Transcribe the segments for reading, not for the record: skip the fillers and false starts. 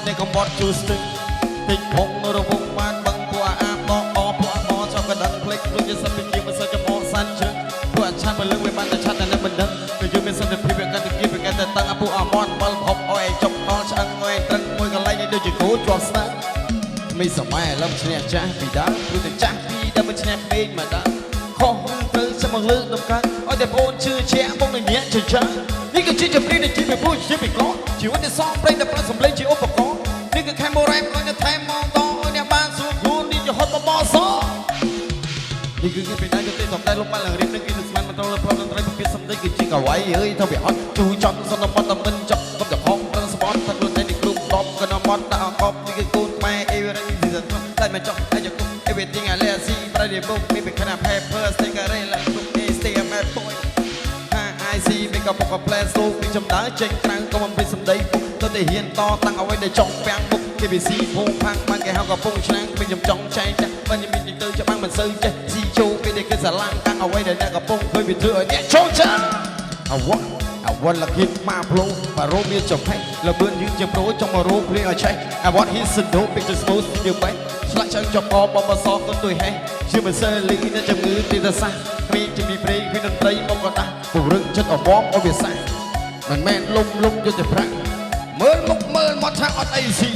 នេះកំបត់ជួស្ទឹងតិចភងរវងបានបឹងពួកអាបដកអពួកអចាប់កណ្ដឹងភ្លេចដូចជាសិទ្ធិជាមិនសិទ្ធិចំអសានជើងពួកអាឆាត់មកលើវាបានតែឆាត់តែនឹងមិនដឹងគឺយើងមានសិទ្ធិភាពកាន់តែគៀបកាន់តែតឹងអាពួកអាមន់បលភពអយចុកដល់ឆ្អឹងអយត្រឹងមួយកន្លែងដូចជាគោជាប់ស្នាមិនសម័យឥឡូវឈ្នះចាស់ពីដើមព្រោះតែចាស់ពីដើមមិនឈ្នះពេកមកដល់ខុសត្រូវចាំមកលើកដំកើងឲ្យតែបងជឿជាក់បងនឹងញាក់ចិញ្ចឹមនេះគឺជាជំនាញនៃជីវិតពួកជាពីកជីវិតដែលសងប្រេងតែផ្លាស់សម្លេងជាឧបករណ៍នេះគឺខែមរ៉ែមកនៅថែមមកតឲ្យអ្នកបានស្រួលខ្លួននេះជាហត់បបសនេះគឺគេពីដៃទៅទេសំដែងលោកបានឡើងរៀបនឹងគេនឹងស្មានបន្តលើផ្លូវតន្ត្រីប្រភេទសំដីគឺជាកវៃអើយទៅវាអត់ជូចង់សន្មតតែមិនចប់កុំតែផងប្រឹងស្បត់ថាខ្លួនឯងនេះគ្រប់ដប់កណ្ដមត់ដាក់អកបនេះគឺកូនខ្មែរអេវរ៉េស៊ីសនតែមិនចង់តែយក everything I let see but the book maybe can I paper stick a rail like book stay a mad boy I see make up a plan so ពីចំដើចេញក្រៅក៏មិនពេញសម្ដីពុកទៅតែហ៊ានតតាំងអ្វីដែលចង់ពាំងមុខ KBC ភូមិផាំងបានគេហៅកំពុងឆ្នាំងពេញខ្ញុំចង់ចែកចាស់បើខ្ញុំមានទៅច្បាំងមិនសូវចេះស៊ីចូលពេលដែលគេស្រឡាំងតាំងអ្វីដែលអ្នកកំពុងឃើញវាធ្វើឲ្យអ្នកចូលចាអវត្តលគិតមកផ្លូវបារោមានចំហែកលបឿនយឺជាប្រូចង់មករោភ្លៀងឲ្យឆេះអវត្តហ៊ីសិដូ picture smooth យើងបែកឆ្លាក់ឆ្អឹងចាប់បបសក៏ទុយហេជាមិនសើលីអ្នកជំងឺទីរសាគ្មានជំនាញព្រេងពីតន្ត្រីមកក៏ដាស់ពង្រឹងចិត្តអវមអវិសាមិនមែនលុំយុទ្ធប្រាក់មើលមុខមើលមកថាអត់អីស៊ី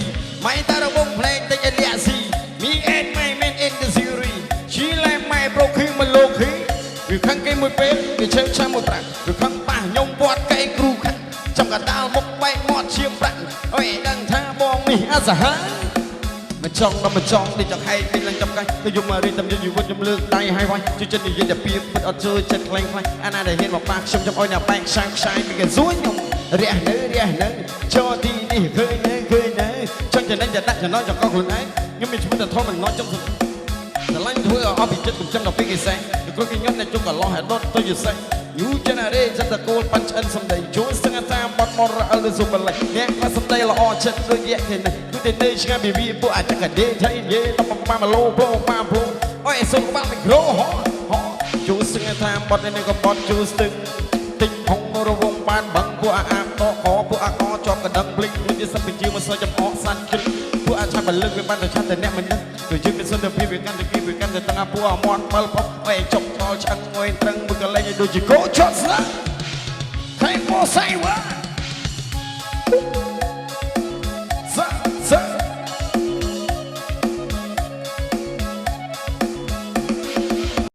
ម៉ៃតារវងភ្លេងតិចអលិយាស៊ីមីអេតម៉ៃមែនអិនឌីស៊ីរីឈីឡែម៉ៃប្រូឃីមកលោកឃីវាខឹងគេមួយពេលវាឆេវឆាមួយប្រាក់វាខឹងប៉ះខ្ញុំពាត់កែគ្រូខាត់ចំកដាលមុខបែកមាត់ឈាមប្រាក់អើយដឹងថាបងនេះអសហាមិនចង់ដល់មិនចង់នេះចង់ហែកពេញឡើងចំកាច់ទៅយកមករៀនតាមយុវជនខ្ញុំលើកដៃឲ្យវាយជួយចិត្តនិយាយតែពីពិតអត់ជួយចិត្តខ្លាំងខ្លាំងអាណាដែលហ៊ានមកប៉ះខ្ញុំចាំអោយអ្នកបែកខ្សាយខ្សាយពីគេសួយខ្ញុំរះនៅចូលទីនេះឃើញនៅចង់ចំណេញតែដាក់ចំណោចចង្កោខ្លួនឯងខ្ញុំមានឈ្មោះតែធំមិនណោចចំស្រឡាញ់ធ្វើឲ្យអស់ពីចិត្តខ្ញុំដល់ពេលគេសែងព្រោះគេខ្ញុំអ្នកជុំកន្លោះឲ្យដុតទៅយសេះ New generation តកូលប៉ាន់ឆ្អិនសំដីជួយស្ងតាមបាត់មរអលសុបលិអ្នកខ្លះសំដីល្អចិត្តដូចយៈគេនេះគឺតែនៅឆ្ងាយពីវាពួកអាចកដេថៃនិយាយដល់ប៉ាម៉ាឡូប្រូប៉ាប្រូអើយសុំបាក់មីក្រូជួយស្ងតាមបាត់នេះក៏បាត់ជួយស្ទឹងតិចហងរវងបានបឹងពួកអាតកពួកអាកជាប់កណ្ដឹងភ្លេចដូចជាសិទ្ធិជាមិនសើចំអកសាន់ជិតពួកអាចបលឹកវាបានតែឆាត់តែអ្នកមិនដឹងគឺយើងមានសន្តិភាពវាកាន់តែគីវាកាន់តែទាំងពួកអាមន់បលផុសអេចុកដល់ឆ្អឹងមួយត្រឹងមួយកន្លែងដូចជាគោជាប់ស្លាប់ខែមកសៃវ៉ា